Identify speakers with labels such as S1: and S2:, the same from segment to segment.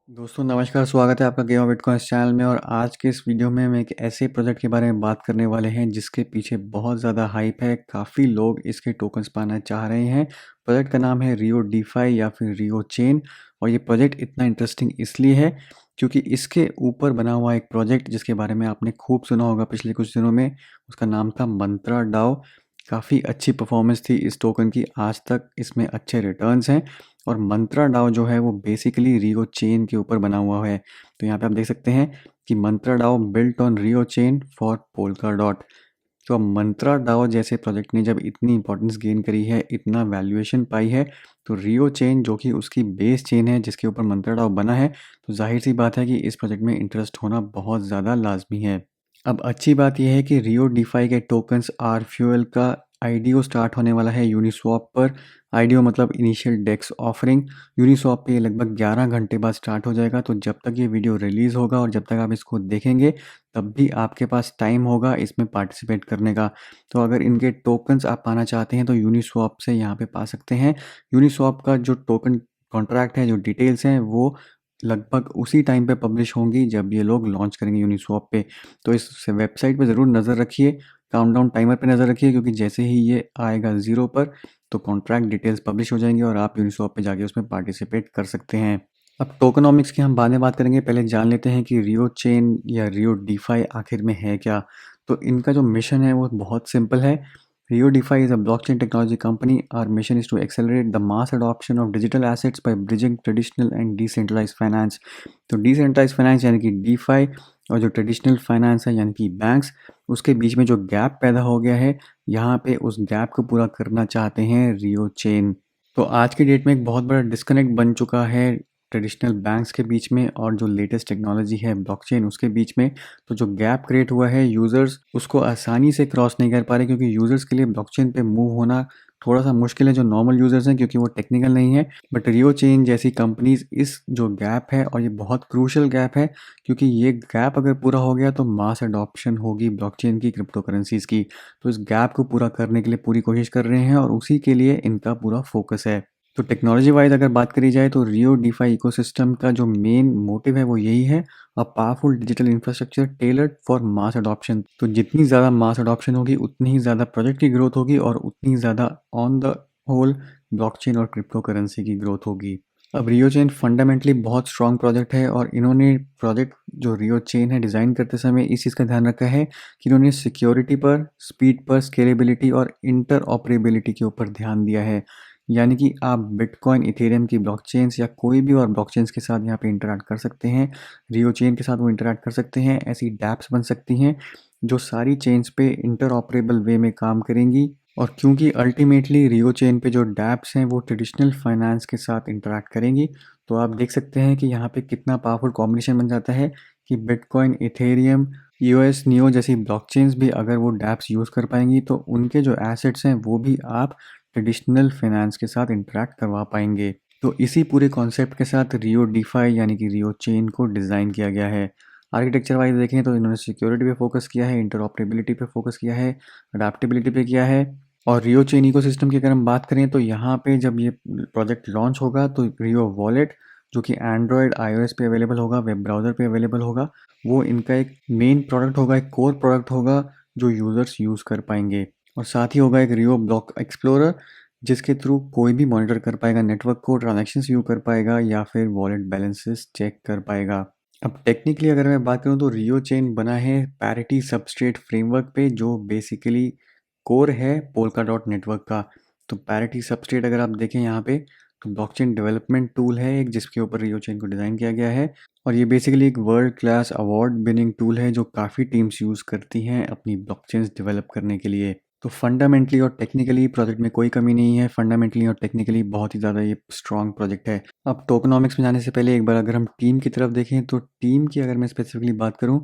S1: दोस्तों नमस्कार, स्वागत है आपका गेम ऑफ बिटकॉइंस चैनल में। और आज के इस वीडियो में हम एक ऐसे प्रोजेक्ट के बारे में बात करने वाले हैं जिसके पीछे बहुत ज़्यादा हाइप है। काफ़ी लोग इसके टोकन्स पाना चाह रहे हैं। प्रोजेक्ट का नाम है रियो डीफाई या फिर रियो चेन। और ये प्रोजेक्ट इतना इंटरेस्टिंग इसलिए है क्योंकि इसके ऊपर बना हुआ एक प्रोजेक्ट जिसके बारे में आपने खूब सुना होगा पिछले कुछ दिनों में, उसका नाम था मंत्रा डाओ। काफ़ी अच्छी परफॉर्मेंस थी इस टोकन की, आज तक इसमें अच्छे रिटर्न्स हैं। और मंत्रा डाओ जो है वो बेसिकली रियो चेन के ऊपर बना हुआ है। तो यहाँ पे आप देख सकते हैं कि Mantra DAO built on Rio chain for Polkadot. तो अब मंत्रा डाओ जैसे प्रोजेक्ट ने जब इतनी इंपॉर्टेंस गेन करी है, इतना वैल्यूएशन पाई है, तो रियो चेन जो कि उसकी बेस चेन है जिसके ऊपर मंत्रा डाओ बना है, तो जाहिर सी बात है कि इस प्रोजेक्ट में इंटरेस्ट होना बहुत ज़्यादा लाजमी है। अब अच्छी बात यह है कि रियो डीफाई के टोकन्स आर फ्यूएल का आईडीओ स्टार्ट होने वाला है यूनिस्वैप पर। आईडीओ मतलब इनिशियल डेक्स ऑफरिंग। यूनिस्वैप पे ये लगभग 11 घंटे बाद स्टार्ट हो जाएगा। तो जब तक ये वीडियो रिलीज़ होगा और जब तक आप इसको देखेंगे तब भी आपके पास टाइम होगा इसमें पार्टिसिपेट करने का। तो अगर इनके टोकन्स आप पाना चाहते हैं तो यूनिस्वैप से यहाँ पे पा सकते हैं। यूनिस्वैप का जो टोकन कॉन्ट्रैक्ट है, जो डिटेल्स हैं, वो लगभग उसी टाइम पे पब्लिश होंगी जब ये लोग लॉन्च करेंगे यूनिस्वैप पे। तो इस वेबसाइट पे ज़रूर नज़र रखिए, काउंटडाउन टाइमर पे नज़र रखिए, क्योंकि जैसे ही ये आएगा ज़ीरो पर तो कॉन्ट्रैक्ट डिटेल्स पब्लिश हो जाएंगी और आप यूनिस्वैप पे जाके उसमें पार्टिसिपेट कर सकते हैं। अब टोकनॉमिक्स की हम बाद में बात करेंगे, पहले जान लेते हैं कि रियो चेन या रियो डीफाई आखिर में है क्या। तो इनका जो मिशन है वो बहुत सिंपल है। Rio DeFi is a blockchain technology company. Our mission is to accelerate the mass adoption of digital assets by bridging traditional and decentralized finance. तो डिसेंट्रलाइज फाइनेंस यानी कि डीफाई और जो ट्रेडिशनल फाइनेंस है यानी कि बैंक्स, उसके बीच में जो गैप पैदा हो गया है, यहाँ पे उस गैप को पूरा करना चाहते हैं रियो चेन। तो आज की डेट में एक बहुत बड़ा डिस्कनेक्ट बन चुका है ट्रेडिशनल बैंक्स के बीच में और जो लेटेस्ट टेक्नोलॉजी है ब्लॉकचेन उसके बीच में। तो जो गैप क्रिएट हुआ है, यूज़र्स उसको आसानी से क्रॉस नहीं कर पा रहे, क्योंकि यूज़र्स के लिए ब्लॉकचेन पे मूव होना थोड़ा सा मुश्किल है, जो नॉर्मल यूज़र्स हैं, क्योंकि वो टेक्निकल नहीं है। बट रियो चेन जैसी कंपनीज इस जो गैप है, और ये बहुत क्रूशल गैप है, क्योंकि ये गैप अगर पूरा हो गया तो मास अडॉप्शन होगी ब्लॉकचेन की, क्रिप्टो करेंसीज की। तो इस गैप को पूरा करने के लिए पूरी कोशिश कर रहे हैं और उसी के लिए इनका पूरा फोकस है। तो टेक्नोलॉजी वाइज अगर बात करी जाए तो रियो डीफाई इकोसिस्टम का जो मेन मोटिव है वो यही है, a powerful digital infrastructure tailored for mass adoption. तो जितनी ज़्यादा मास अडॉप्शन होगी उतनी ही ज़्यादा प्रोजेक्ट की ग्रोथ होगी और उतनी ज़्यादा ऑन द होल ब्लॉकचेन और क्रिप्टो करेंसी की ग्रोथ होगी। अब रियो चेन फंडामेंटली बहुत स्ट्रॉन्ग प्रोजेक्ट है और इन्होंने प्रोजेक्ट जो रियो चेन है डिज़ाइन करते समय इस चीज़ का ध्यान रखा है कि इन्होंने सिक्योरिटी पर, स्पीड पर, स्केलेबिलिटी और इंटर ऑपरेबिलिटी के ऊपर ध्यान दिया है। यानी कि आप बिटकॉइन, इथेरियम की ब्लॉकचेन्स या कोई भी और ब्लॉकचेन्स के साथ यहाँ पे इंटरैक्ट कर सकते हैं। रियो चेन के साथ वो इंटरैक्ट कर सकते हैं। ऐसी डैप्स बन सकती हैं जो सारी चेन्स पे इंटर ऑपरेबल वे में काम करेंगी। और क्योंकि अल्टीमेटली रियो चेन पे जो डैप्स हैं वो ट्रेडिशनल फाइनेंस के साथ इंटरैक्ट करेंगी, तो आप देख सकते हैं कि यहाँ पे कितना पावरफुल कॉम्बिनेशन बन जाता है कि बिटकॉइन, इथेरियम, ईओएस नियो जैसी ब्लॉकचेन्स भी अगर वो डैप्स यूज़ कर पाएंगी तो उनके जो एसेट्स हैं वो भी आप ट्रेडिशनल फाइनेंस के साथ इंटरैक्ट करवा पाएंगे। तो इसी पूरे कॉन्सेप्ट के साथ रियो डीफाई यानी कि रियो चेन को डिज़ाइन किया गया है। आर्किटेक्चर वाइज देखें तो इन्होंने सिक्योरिटी पे फोकस किया है, इंटरऑपरेबिलिटी पे फोकस किया है, अडेप्टेबिलिटी पे किया है। और रियो चेन इकोसिस्टम की अगर हम बात करें तो यहाँ पे जब ये प्रोजेक्ट लॉन्च होगा तो रियो वॉलेट, जो कि एंड्रॉयड, आईओएस पे अवेलेबल होगा, वेब ब्राउज़र पे अवेलेबल होगा, वो इनका एक मेन प्रोडक्ट होगा, एक कोर प्रोडक्ट होगा जो यूज़र्स यूज़ कर पाएंगे। और साथ ही होगा एक रियो ब्लॉक एक्सप्लोरर, जिसके थ्रू कोई भी मॉनिटर कर पाएगा नेटवर्क को, ट्रांजैक्शंस व्यू कर पाएगा या फिर वॉलेट बैलेंसेस चेक कर पाएगा। अब टेक्निकली अगर मैं बात करूं तो रियो चेन बना है पैरिटी सबस्ट्रेट फ्रेमवर्क पे, जो बेसिकली कोर है पोल्का डॉट नेटवर्क का। तो पैरिटी सबस्ट्रेट अगर आप देखें यहाँ पे तो ब्लॉकचेन डेवलपमेंट टूल है एक, जिसके ऊपर रियो चेन को डिज़ाइन किया गया है। और ये बेसिकली एक world class award winning tool है जो काफ़ी टीम्स यूज़ करती हैं अपनी ब्लॉकचेन्स डेवलप करने के लिए। तो फंडामेंटली और टेक्निकली प्रोजेक्ट में कोई कमी नहीं है, फंडामेंटली और टेक्निकली बहुत ही ज़्यादा ये स्ट्रॉन्ग प्रोजेक्ट है। अब टोकनॉमिक्स में जाने से पहले एक बार अगर हम टीम की तरफ देखें तो टीम की अगर मैं स्पेसिफिकली बात करूं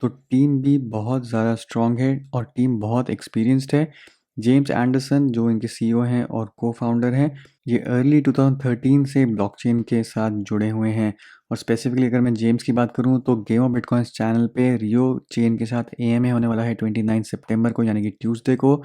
S1: तो टीम भी बहुत ज़्यादा स्ट्रॉन्ग है और टीम बहुत एक्सपीरियंस्ड है। जेम्स एंडरसन जो इनके सीईओ हैं और को फाउंडर हैं, ये अर्ली 2013 से ब्लॉकचेन के साथ जुड़े हुए हैं। और स्पेसिफिकली अगर मैं जेम्स की बात करूं तो गेम ऑफ बिटकॉइंस चैनल पे रियो चेन के साथ एएमए होने वाला है 29 सितंबर को, यानी कि ट्यूसडे को।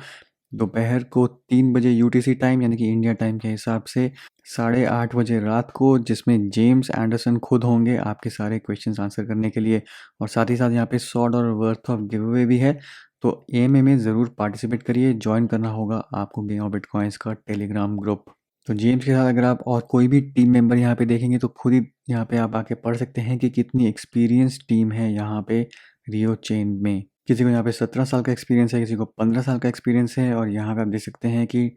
S1: दोपहर को 3 बजे यूटीसी टाइम यानी कि इंडिया टाइम के हिसाब से 8:30 बजे रात को, जिसमें जेम्स एंडरसन खुद होंगे आपके सारे क्वेश्चंस आंसर करने के लिए। और साथ ही साथ यहाँ पे $100 वर्थ ऑफ गिव अवे भी है। तो एएमए में ज़रूर पार्टिसिपेट करिए। ज्वाइन करना होगा आपको गेम ऑफ बिटकॉइंस का टेलीग्राम ग्रुप। तो जेम्स के साथ अगर आप और कोई भी टीम मेंबर यहाँ पे देखेंगे तो खुद ही यहाँ पे आप आके पढ़ सकते हैं कि कितनी एक्सपीरियंस टीम है यहाँ पे रियो चेन में। किसी को यहाँ पे 17 साल का एक्सपीरियंस है, किसी को 15 साल का एक्सपीरियंस है। और यहाँ पे आप देख सकते हैं कि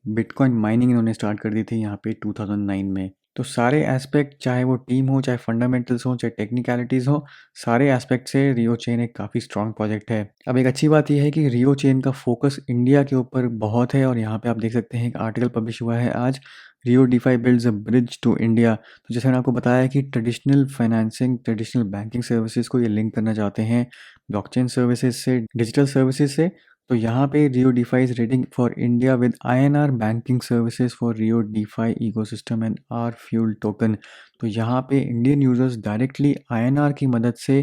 S1: बिटकॉइन माइनिंग इन्होंने स्टार्ट कर दी थी यहाँ पे 2009 में। तो सारे एस्पेक्ट, चाहे वो टीम हो, चाहे फंडामेंटल्स हो, चाहे टेक्निकलिटीज़ हो, सारे एस्पेक्ट से रियो चेन एक काफ़ी स्ट्रॉन्ग प्रोजेक्ट है। अब एक अच्छी बात यह है कि रियो चेन का फोकस इंडिया के ऊपर बहुत है। और यहाँ पे आप देख सकते हैं एक आर्टिकल पब्लिश हुआ है आज, Rio DeFi builds a bridge to India. तो जैसे मैंने आपको बताया कि traditional financing, traditional banking services को ये लिंक करना चाहते हैं ब्लॉकचेन सर्विसेज से, डिजिटल सर्विसेज से। तो यहाँ पे Rio DeFi is rating for India with INR banking services for Rio DeFi ecosystem and R fuel token. तो यहाँ पे इंडियन यूजर्स डायरेक्टली INR की मदद से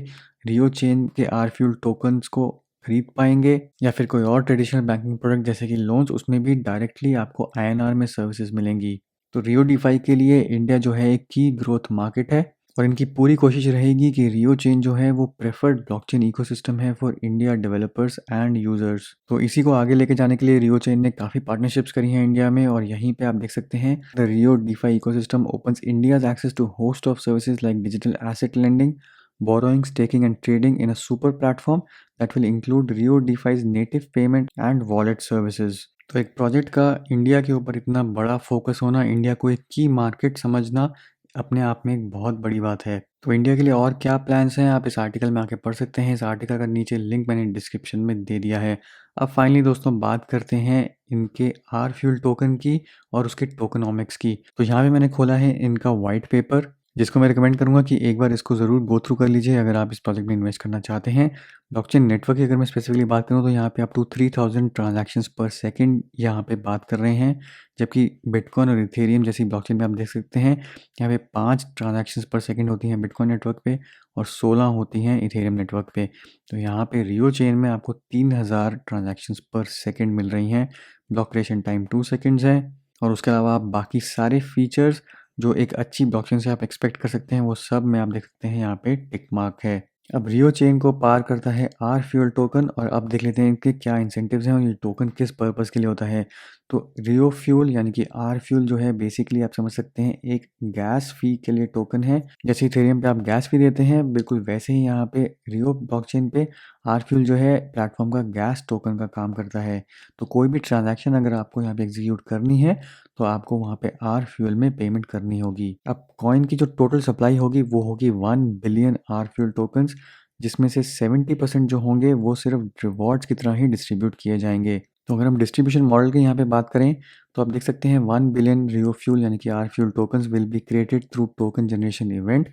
S1: रियो चेन के आर फ्यूल टोकन्स को खरीद पाएंगे, या फिर कोई और ट्रेडिशनल बैंकिंग प्रोडक्ट जैसे कि लोन्स, उसमें भी डायरेक्टली आपको INR में सर्विसेज मिलेंगी। तो रियो डीफाई के लिए इंडिया जो है एक की ग्रोथ मार्केट है। और इनकी पूरी कोशिश रहेगी कि रियो चेन जो है वो प्रेफर्ड ब्लॉकचेन इकोसिस्टम है for India developers and users. तो इसी को आगे लेके जाने के लिए रियो चेन ने काफ़ी पार्टनरशिप्स करी हैं इंडिया में। और यहीं पे आप देख सकते हैं the Rio DeFi ecosystem opens India's access to host of services like digital asset lending, borrowing, staking and trading in a super platform that will include Rio DeFi's native payment and wallet services। तो एक project का India के ऊपर इतना बड़ा focus होना, India को एक की मार्केट समझना अपने आप में एक बहुत बड़ी बात है। तो इंडिया के लिए और क्या प्लान्स हैं आप इस आर्टिकल में आके पढ़ सकते हैं। इस आर्टिकल का नीचे लिंक मैंने डिस्क्रिप्शन में दे दिया है। अब फाइनली दोस्तों बात करते हैं इनके आर फ्यूल टोकन की और उसके टोकनॉमिक्स की। तो यहाँ पे मैंने खोला है इनका वाइट पेपर, जिसको मैं रिकमेंड करूँगा कि एक बार इसको ज़रूर गो थ्रू कर लीजिए अगर आप इस प्रोजेक्ट में इन्वेस्ट करना चाहते हैं। ब्लॉकचेन नेटवर्क की अगर मैं स्पेसिफिकली बात करूँ तो यहाँ पे अप टू 3000 ट्रांजैक्शंस पर सेकंड यहाँ पे बात कर रहे हैं। जबकि बिटकॉइन और इथेरियम जैसी ब्लॉकचेन में आप देख सकते हैं यहाँ पे 5 ट्रांजैक्शंस पर सेकंड होती हैं बिटकॉइन नेटवर्क पे और 16 होती हैं इथेरियम नेटवर्क पे। तो यहाँ पे रियो चेन में आपको 3000 ट्रांजैक्शंस पर सेकंड मिल रही हैं। ब्लॉक क्रिएशन टाइम 2 सेकंड्स है। और उसके अलावा आप बाकी सारे फीचर्स जो एक अच्छी ब्लॉकचेन से आप एक्सपेक्ट कर सकते हैं वो सब में आप देख सकते हैं यहाँ पे टिक मार्क है। अब रियो चेन को पार करता है आर फ्यूल टोकन। और अब देख लेते हैं इनके क्या इंसेंटिव्स हैं और ये टोकन किस पर्पस के लिए होता है। तो रियो फ्यूल यानी कि आर फ्यूल जो है बेसिकली आप समझ सकते हैं एक गैस फी के लिए टोकन है। जैसे इथेरियम पे आप गैस फी देते हैं बिल्कुल वैसे ही यहाँ पे रियो ब्लॉकचेन पे आर फ्यूल जो है प्लेटफॉर्म का गैस टोकन का काम करता है। तो कोई भी ट्रांजैक्शन अगर आपको यहाँ पे एग्जीक्यूट करनी है तो आपको वहाँ पे आर फ्यूल में पेमेंट करनी होगी। अब कॉइन की जो टोटल सप्लाई होगी वो होगी 1 बिलियन आर फ्यूल टोकन्स, जिसमें से 70% जो होंगे वो सिर्फ रिवॉर्ड्स की तरह ही डिस्ट्रीब्यूट किए जाएंगे। तो अगर हम डिस्ट्रीब्यूशन मॉडल की यहाँ पे बात करें तो आप देख सकते हैं 1 बिलियन रियो फ्यूल यानी कि R fuel tokens will be created through token generation event.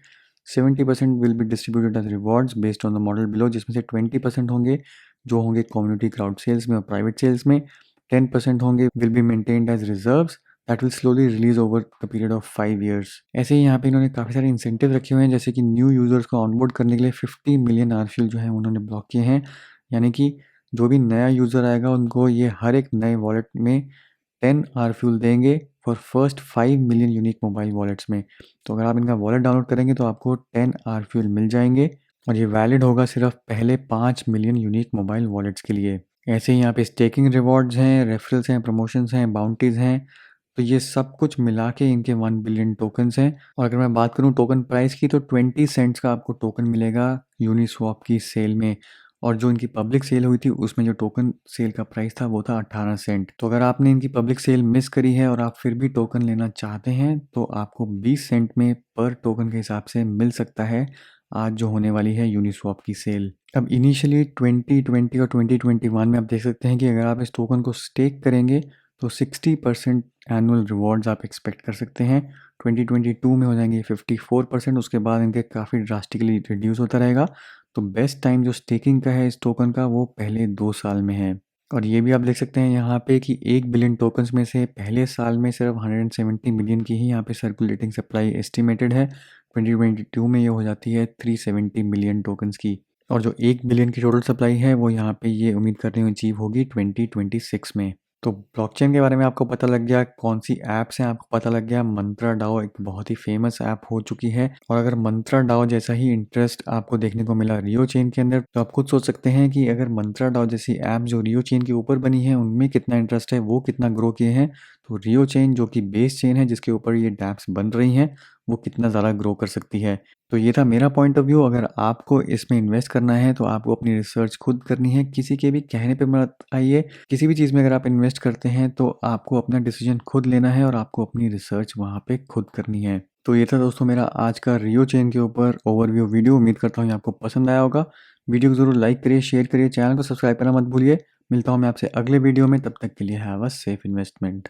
S1: 70% will be distributed as rewards based on the model below, जिसमें से 20% होंगे जो होंगे कम्युनिटी क्राउड सेल्स में और प्राइवेट सेल्स में। 10% होंगे will be maintained as reserves that will slowly release over the period of 5 years। ऐसे ही यहाँ पे इन्होंने काफ़ी सारे इंसेंटिव रखे हुए हैं, जैसे कि न्यू यूजर्स को ऑनबोर्ड करने के लिए 50 मिलियन आरफ्यूल जो है उन्होंने ब्लॉक किए हैं। यानी कि जो भी नया यूज़र आएगा उनको ये हर एक नए वॉलेट में 10 आरफ्यूल देंगे for first 5 million unique mobile wallets में। तो अगर आप इनका वॉलेट डाउनलोड करेंगे तो आपको 10 आरफ्यूल मिल जाएंगे और ये वैलिड होगा सिर्फ पहले 5 मिलियन यूनिक मोबाइल वॉलेट्स के लिए। ऐसे ही यहाँ पे स्टेकिंग रिवॉर्ड्स हैं, रेफरल्स हैं, प्रमोशंस हैं, बाउंटीज़ हैं। तो ये सब कुछ मिला के इनके 1 बिलियन टोकन्स हैं। और अगर मैं बात करूँ टोकन प्राइस की तो 20 सेंट्स का आपको टोकन मिलेगा यूनिस्वैप की सेल में। और जो इनकी पब्लिक सेल हुई थी उसमें जो टोकन सेल का प्राइस था वो था 18 सेंट। तो अगर आपने इनकी पब्लिक सेल मिस करी है और आप फिर भी टोकन लेना चाहते हैं तो आपको 20 सेंट में पर टोकन के हिसाब से मिल सकता है आज जो होने वाली है यूनिस्वैप की सेल। अब इनिशियली 2020 और 2021 में आप देख सकते हैं कि अगर आप इस टोकन को स्टेक करेंगे तो 60% एनुअल रिवॉर्ड्स आप एक्सपेक्ट कर सकते हैं। 2022 में हो जाएंगे 54%, उसके बाद इनके काफ़ी ड्रास्टिकली रिड्यूस होता रहेगा। तो बेस्ट टाइम जो स्टेकिंग का है इस टोकन का वो पहले 2 साल में है। और ये भी आप देख सकते हैं यहाँ पे कि 1 बिलियन टोकन्स में से पहले साल में सिर्फ 170 मिलियन की ही यहाँ पे सर्कुलेटिंग सप्लाई एस्टिमेटेड है। 2022 में ये हो जाती है 370 मिलियन टोकन्स की। और जो 1 बिलियन की टोटल सप्लाई है वो यहाँ पे ये उम्मीद कर रहे हैं अचीव होगी 2026 में। तो ब्लॉकचेन के बारे में आपको पता लग गया, कौन-सी ऐप्स हैं आपको पता लग गया, मंत्रा डाओ एक बहुत ही फ़ेमस ऐप हो चुकी है और अगर मंत्रा डाओ जैसा ही इंटरेस्ट आपको देखने को मिला रियो चेन के अंदर, तो आप खुद सोच सकते हैं कि अगर मंत्रा डाओ जैसी ऐप जो रियो चेन के ऊपर बनी है, उनमें कितना इंटरेस्ट है, वो कितना ग्रो किए हैं, तो रियो चेन जो कि बेस चेन है जिसके ऊपर ये डैप्स बन रही हैं, वो कितना ज़्यादा ग्रो कर सकती है। तो ये था मेरा पॉइंट ऑफ व्यू। अगर आपको इसमें इन्वेस्ट करना है तो आपको अपनी रिसर्च खुद करनी है, किसी के भी कहने पे मत आइए। किसी भी चीज़ में अगर आप इन्वेस्ट करते हैं तो आपको अपना डिसीजन खुद लेना है और आपको अपनी रिसर्च वहाँ पे खुद करनी है। तो ये था दोस्तों मेरा आज का रियो चेन के ऊपर ओवरव्यू वीडियो। उम्मीद करता हूँ ये आपको पसंद आया होगा। वीडियो को ज़रूर लाइक करिए, शेयर करिए, चैनल को सब्सक्राइब करना मत भूलिए। मिलता हूँ मैं आपसे अगले वीडियो में, तब तक के लिए हैव अ सेफ इन्वेस्टमेंट।